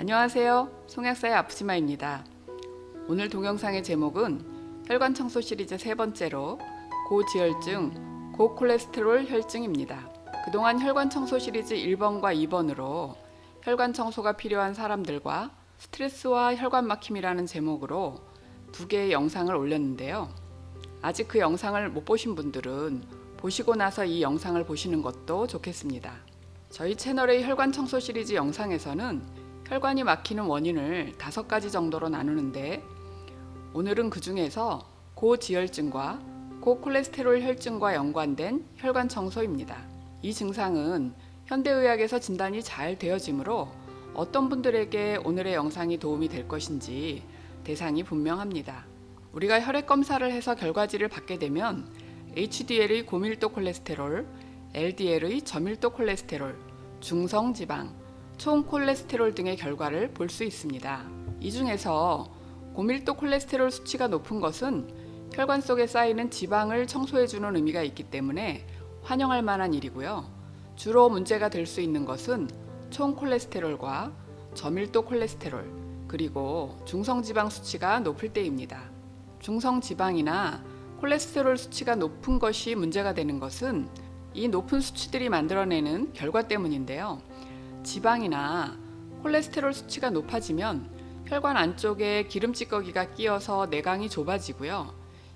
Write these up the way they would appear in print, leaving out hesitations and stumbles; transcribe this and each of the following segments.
안녕하세요. 송약사의 아프지마입니다. 오늘 동영상의 제목은 혈관 청소 시리즈 세 번째로 고지혈증, 고콜레스테롤 혈증입니다. 그동안 혈관 청소 시리즈 1번과 2번으로 혈관 청소가 필요한 사람들과 스트레스와 혈관 막힘이라는 제목으로 두 개의 영상을 올렸는데요. 아직 그 영상을 못 보신 분들은 보시고 나서 이 영상을 보시는 것도 좋겠습니다. 저희 채널의 혈관 청소 시리즈 영상에서는 혈관이 막히는 원인을 5가지 정도로 나누는데, 오늘은 그 중에서 고지혈증과 고콜레스테롤 혈증과 연관된 혈관 청소입니다. 이 증상은 현대의학에서 진단이 잘 되어지므로 어떤 분들에게 오늘의 영상이 도움이 될 것인지 대상이 분명합니다. 우리가 혈액 검사를 해서 결과지를 받게 되면 HDL의 고밀도 콜레스테롤, LDL의 저밀도 콜레스테롤, 중성지방, 총 콜레스테롤 등의 결과를 볼 수 있습니다. 이 중에서 고밀도 콜레스테롤 수치가 높은 것은 혈관 속에 쌓이는 지방을 청소해주는 의미가 있기 때문에 환영할 만한 일이고요. 주로 문제가 될 수 있는 것은 총 콜레스테롤과 저밀도 콜레스테롤, 그리고 중성지방 수치가 높을 때입니다. 중성지방이나 콜레스테롤 수치가 높은 것이 문제가 되는 것은 이 높은 수치들이 만들어내는 결과 때문인데요. 지방이나 콜레스테롤 수치가 높아지면 혈관 안쪽에 기름찌꺼기가 끼어서 내강이 좁아지고요.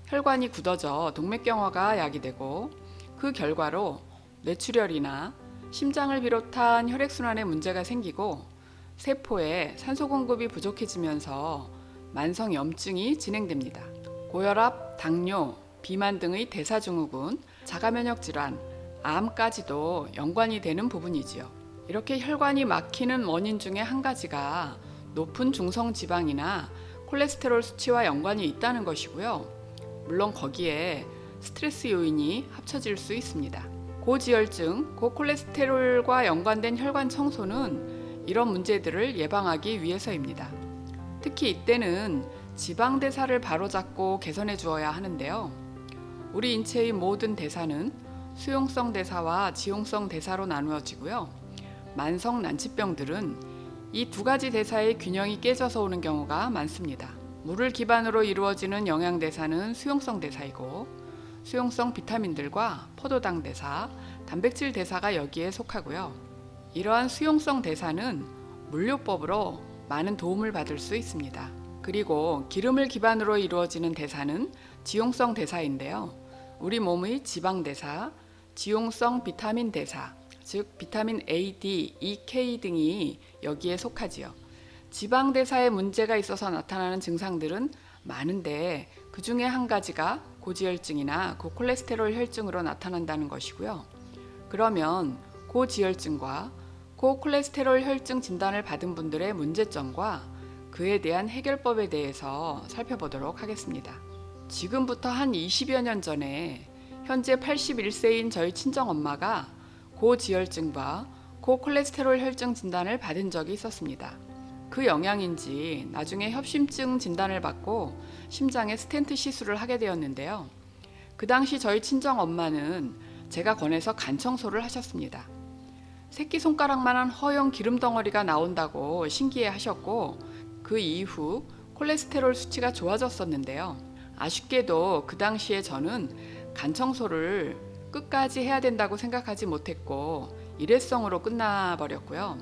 혈관이 굳어져 동맥경화가 야기되고, 그 결과로 뇌출혈이나 심장을 비롯한 혈액순환에 문제가 생기고 세포에 산소 공급이 부족해지면서 만성염증이 진행됩니다. 고혈압, 당뇨, 비만 등의 대사증후군, 자가면역질환, 암까지도 연관이 되는 부분이지요. 이렇게 혈관이 막히는 원인 중에 한 가지가 높은 중성지방이나 콜레스테롤 수치와 연관이 있다는 것이고요. 물론 거기에 스트레스 요인이 합쳐질 수 있습니다. 고지혈증, 고콜레스테롤과 연관된 혈관 청소는 이런 문제들을 예방하기 위해서입니다. 특히 이때는 지방 대사를 바로잡고 개선해 주어야 하는데요. 우리 인체의 모든 대사는 수용성 대사와 지용성 대사로 나누어지고요. 만성 난치병들은 이 두 가지 대사의 균형이 깨져서 오는 경우가 많습니다. 물을 기반으로 이루어지는 영양 대사는 수용성 대사이고, 수용성 비타민들과 포도당 대사, 단백질 대사가 여기에 속하고요. 이러한 수용성 대사는 물요법으로 많은 도움을 받을 수 있습니다. 그리고 기름을 기반으로 이루어지는 대사는 지용성 대사인데요. 우리 몸의 지방 대사, 지용성 비타민 대사, 즉 비타민 A, D, E, K 등이 여기에 속하지요. 지방 대사에 문제가 있어서 나타나는 증상들은 많은데, 그 중에 한 가지가 고지혈증이나 고콜레스테롤 혈증으로 나타난다는 것이고요. 그러면 고지혈증과 고콜레스테롤 혈증 진단을 받은 분들의 문제점과 그에 대한 해결법에 대해서 살펴보도록 하겠습니다. 지금부터 한 20여 년 전에 현재 81세인 저희 친정엄마가 고지혈증과 고콜레스테롤 혈증 진단을 받은 적이 있었습니다. 그 영향인지 나중에 협심증 진단을 받고 심장에 스텐트 시술을 하게 되었는데요. 그 당시 저희 친정엄마는 제가 권해서 간 청소를 하셨습니다. 새끼손가락만한 허연 기름 덩어리가 나온다고 신기해 하셨고, 그 이후 콜레스테롤 수치가 좋아졌었는데요. 아쉽게도 그 당시에 저는 간 청소를 끝까지 해야 된다고 생각하지 못했고 일회성으로 끝나버렸고요.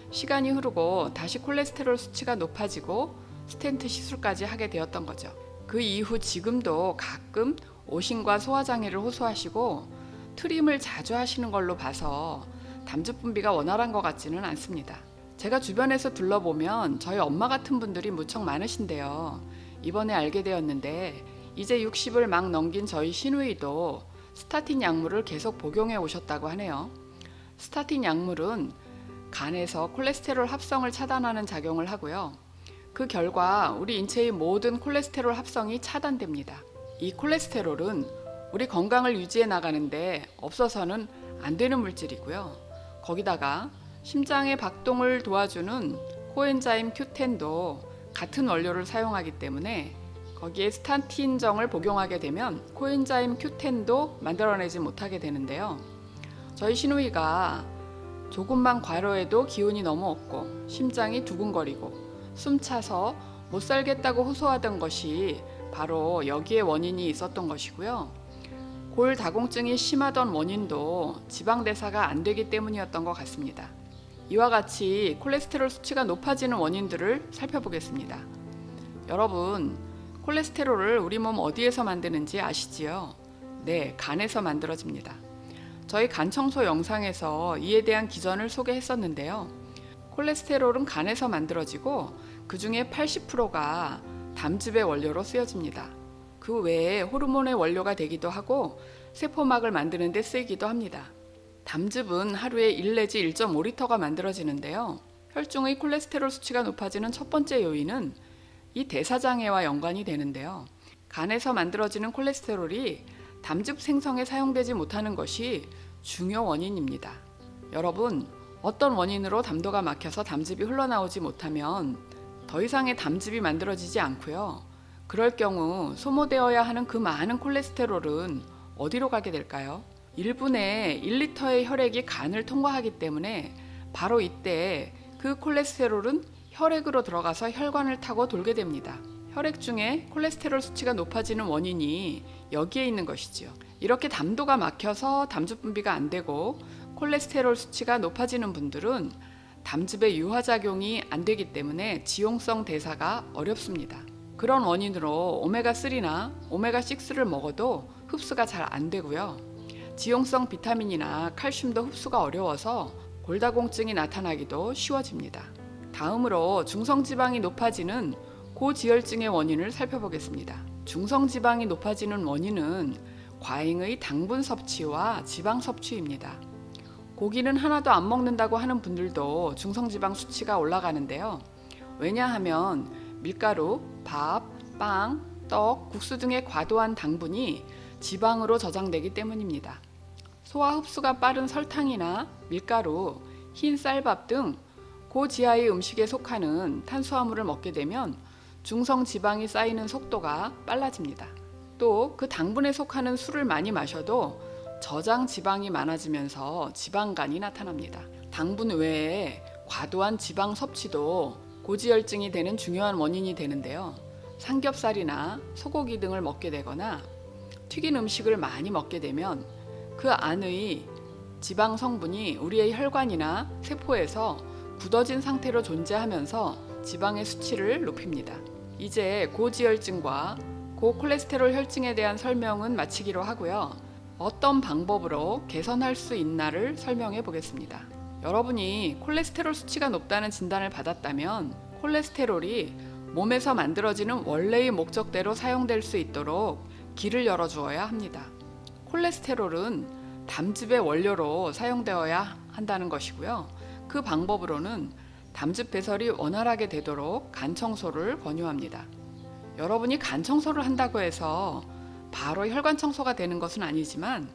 시간이 흐르고 다시 콜레스테롤 수치가 높아지고 스텐트 시술까지 하게 되었던 거죠. 그 이후 지금도 가끔 오심과 소화장애를 호소하시고 트림을 자주 하시는 걸로 봐서 담즙 분비가 원활한 것 같지는 않습니다. 제가 주변에서 둘러보면 저희 엄마 같은 분들이 무척 많으신데요. 이번에 알게 되었는데, 이제 60을 막 넘긴 저희 시누이도 스타틴 약물을 계속 복용해 오셨다고 하네요. 스타틴 약물은 간에서 콜레스테롤 합성을 차단하는 작용을 하고요. 그 결과 우리 인체의 모든 콜레스테롤 합성이 차단됩니다. 이 콜레스테롤은 우리 건강을 유지해 나가는데 없어서는 안 되는 물질이고요. 거기다가 심장의 박동을 도와주는 코엔자임 Q10도 같은 원료를 사용하기 때문에 거기에 스타틴정을 복용하게 되면 코엔자임 Q10도 만들어내지 못하게 되는데요. 저희 시누이가 조금만 과로해도 기운이 너무 없고 심장이 두근거리고 숨차서 못 살겠다고 호소하던 것이 바로 여기에 원인이 있었던 것이고요. 골다공증이 심하던 원인도 지방대사가 안 되기 때문이었던 것 같습니다. 이와 같이 콜레스테롤 수치가 높아지는 원인들을 살펴보겠습니다. 여러분, 콜레스테롤을 우리 몸 어디에서 만드는지 아시지요? 네, 간에서 만들어집니다. 저희 간청소 영상에서 이에 대한 기전을 소개했었는데요. 콜레스테롤은 간에서 만들어지고 그 중에 80%가 담즙의 원료로 쓰여집니다. 그 외에 호르몬의 원료가 되기도 하고 세포막을 만드는 데 쓰이기도 합니다. 담즙은 하루에 1 내지 1.5리터가 만들어지는데요. 혈중의 콜레스테롤 수치가 높아지는 첫 번째 요인은 이 대사장애와 연관이 되는데요. 간에서 만들어지는 콜레스테롤이 담즙 생성에 사용되지 못하는 것이 중요 원인입니다. 여러분, 어떤 원인으로 담도가 막혀서 담즙이 흘러나오지 못하면 더 이상의 담즙이 만들어지지 않고요. 그럴 경우 소모되어야 하는 그 많은 콜레스테롤은 어디로 가게 될까요? 1분에 1리터의 혈액이 간을 통과하기 때문에 바로 이때 그 콜레스테롤은 혈액으로 들어가서 혈관을 타고 돌게 됩니다. 혈액 중에 콜레스테롤 수치가 높아지는 원인이 여기에 있는 것이지요. 이렇게 담도가 막혀서 담즙 분비가 안 되고 콜레스테롤 수치가 높아지는 분들은 담즙의 유화작용이 안 되기 때문에 지용성 대사가 어렵습니다. 그런 원인으로 오메가3나 오메가6를 먹어도 흡수가 잘 안 되고요. 지용성 비타민이나 칼슘도 흡수가 어려워서 골다공증이 나타나기도 쉬워집니다. 다음으로 중성지방이 높아지는 고지혈증의 원인을 살펴보겠습니다. 중성지방이 높아지는 원인은 과잉의 당분 섭취와 지방 섭취입니다. 고기는 하나도 안 먹는다고 하는 분들도 중성지방 수치가 올라가는데요. 왜냐하면 밀가루, 밥, 빵, 떡, 국수 등의 과도한 당분이 지방으로 저장되기 때문입니다. 소화 흡수가 빠른 설탕이나 밀가루, 흰 쌀밥 등 고지하의 음식에 속하는 탄수화물을 먹게 되면 중성 지방이 쌓이는 속도가 빨라집니다. 또 그 당분에 속하는 술을 많이 마셔도 저장 지방이 많아지면서 지방간이 나타납니다. 당분 외에 과도한 지방 섭취도 고지혈증이 되는 중요한 원인이 되는데요. 삼겹살이나 소고기 등을 먹게 되거나 튀긴 음식을 많이 먹게 되면 그 안의 지방 성분이 우리의 혈관이나 세포에서 굳어진 상태로 존재하면서 지방의 수치를 높입니다. 이제 고지혈증과 고콜레스테롤 혈증에 대한 설명은 마치기로 하고요. 어떤 방법으로 개선할 수 있나를 설명해 보겠습니다. 여러분이 콜레스테롤 수치가 높다는 진단을 받았다면 콜레스테롤이 몸에서 만들어지는 원래의 목적대로 사용될 수 있도록 길을 열어주어야 합니다. 콜레스테롤은 담즙의 원료로 사용되어야 한다는 것이고요. 그 방법으로는 담즙 배설이 원활하게 되도록 간 청소를 권유합니다. 여러분이 간 청소를 한다고 해서 바로 혈관 청소가 되는 것은 아니지만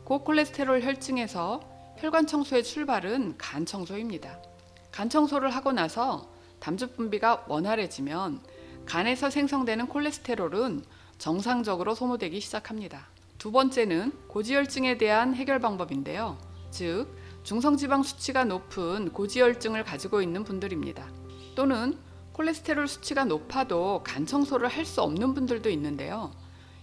고콜레스테롤 혈증에서 혈관 청소의 출발은 간 청소입니다. 간 청소를 하고 나서 담즙 분비가 원활해지면 간에서 생성되는 콜레스테롤은 정상적으로 소모되기 시작합니다. 두 번째는 고지혈증에 대한 해결 방법인데요. 즉, 중성지방 수치가 높은 고지혈증을 가지고 있는 분들입니다. 또는 콜레스테롤 수치가 높아도 간 청소를 할 수 없는 분들도 있는데요.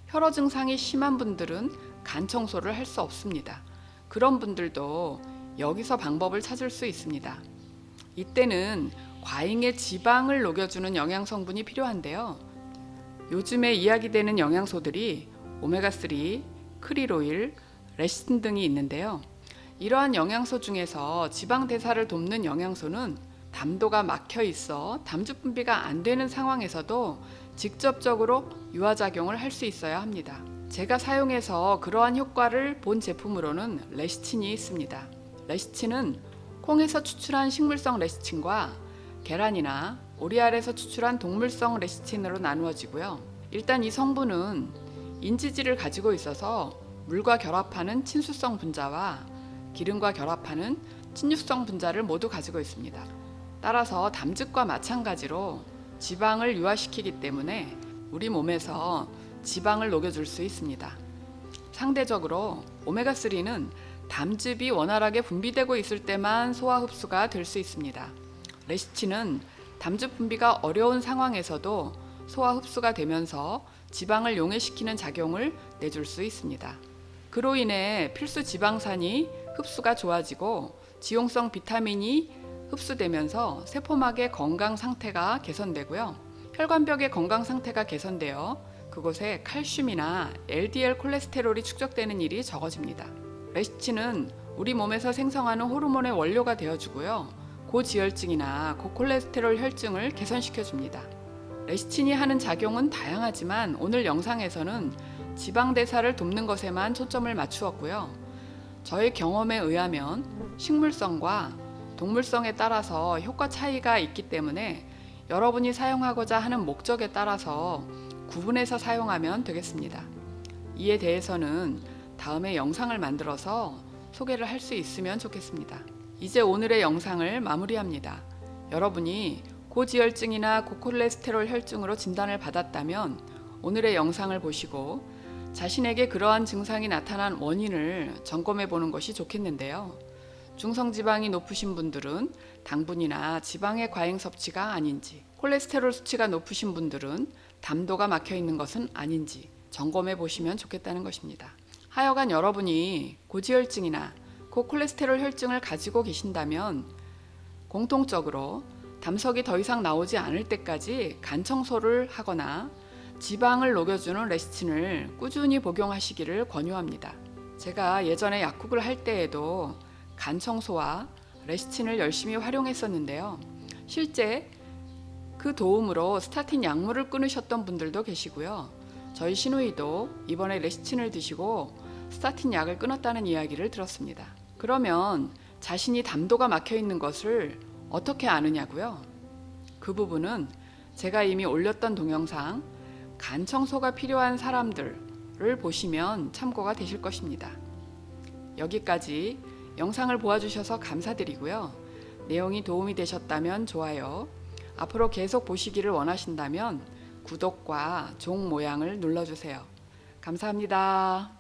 혈어 증상이 심한 분들은 간 청소를 할 수 없습니다. 그런 분들도 여기서 방법을 찾을 수 있습니다. 이때는 과잉의 지방을 녹여주는 영양성분이 필요한데요. 요즘에 이야기되는 영양소들이 오메가3, 크릴오일, 레시틴 등이 있는데요. 이러한 영양소 중에서 지방 대사를 돕는 영양소는 담도가 막혀 있어 담즙 분비가 안 되는 상황에서도 직접적으로 유화작용을 할 수 있어야 합니다. 제가 사용해서 그러한 효과를 본 제품으로는 레시틴이 있습니다. 레시틴은 콩에서 추출한 식물성 레시틴과 계란이나 오리알에서 추출한 동물성 레시틴으로 나누어지고요. 일단 이 성분은 인지질을 가지고 있어서 물과 결합하는 친수성 분자와 기름과 결합하는 친육성 분자를 모두 가지고 있습니다. 따라서 담즙과 마찬가지로 지방을 유화시키기 때문에 우리 몸에서 지방을 녹여줄 수 있습니다. 상대적으로 오메가3는 담즙이 원활하게 분비되고 있을 때만 소화 흡수가 될 수 있습니다. 레시틴은 담즙 분비가 어려운 상황에서도 소화 흡수가 되면서 지방을 용해시키는 작용을 내줄 수 있습니다. 그로 인해 필수 지방산이 흡수가 좋아지고 지용성 비타민이 흡수되면서 세포막의 건강 상태가 개선되고요. 혈관벽의 건강 상태가 개선되어 그곳에 칼슘이나 LDL 콜레스테롤이 축적되는 일이 적어집니다. 레시틴은 우리 몸에서 생성하는 호르몬의 원료가 되어주고요. 고지혈증이나 고콜레스테롤 혈증을 개선시켜줍니다. 레시틴이 하는 작용은 다양하지만 오늘 영상에서는 지방 대사를 돕는 것에만 초점을 맞추었고요. 저의 경험에 의하면 식물성과 동물성에 따라서 효과 차이가 있기 때문에 여러분이 사용하고자 하는 목적에 따라서 구분해서 사용하면 되겠습니다. 이에 대해서는 다음에 영상을 만들어서 소개를 할 수 있으면 좋겠습니다. 이제 오늘의 영상을 마무리합니다. 여러분이 고지혈증이나 고콜레스테롤 혈증으로 진단을 받았다면 오늘의 영상을 보시고 자신에게 그러한 증상이 나타난 원인을 점검해 보는 것이 좋겠는데요. 중성지방이 높으신 분들은 당분이나 지방의 과잉 섭취가 아닌지, 콜레스테롤 수치가 높으신 분들은 담도가 막혀 있는 것은 아닌지 점검해 보시면 좋겠다는 것입니다. 하여간 여러분이 고지혈증이나 고콜레스테롤 혈증을 가지고 계신다면 공통적으로 담석이 더 이상 나오지 않을 때까지 간 청소를 하거나 지방을 녹여주는 레시틴을 꾸준히 복용하시기를 권유합니다. 제가 예전에 약국을 할 때에도 간 청소와 레시틴을 열심히 활용했었는데요. 실제 그 도움으로 스타틴 약물을 끊으셨던 분들도 계시고요. 저희 시누이도 이번에 레시틴을 드시고 스타틴 약을 끊었다는 이야기를 들었습니다. 그러면 자신이 담도가 막혀 있는 것을 어떻게 아느냐고요? 그 부분은 제가 이미 올렸던 동영상 간 청소가 필요한 사람들을 보시면 참고가 되실 것입니다. 여기까지 영상을 보아주셔서 감사드리고요. 내용이 도움이 되셨다면 좋아요, 앞으로 계속 보시기를 원하신다면 구독과 종 모양을 눌러주세요. 감사합니다.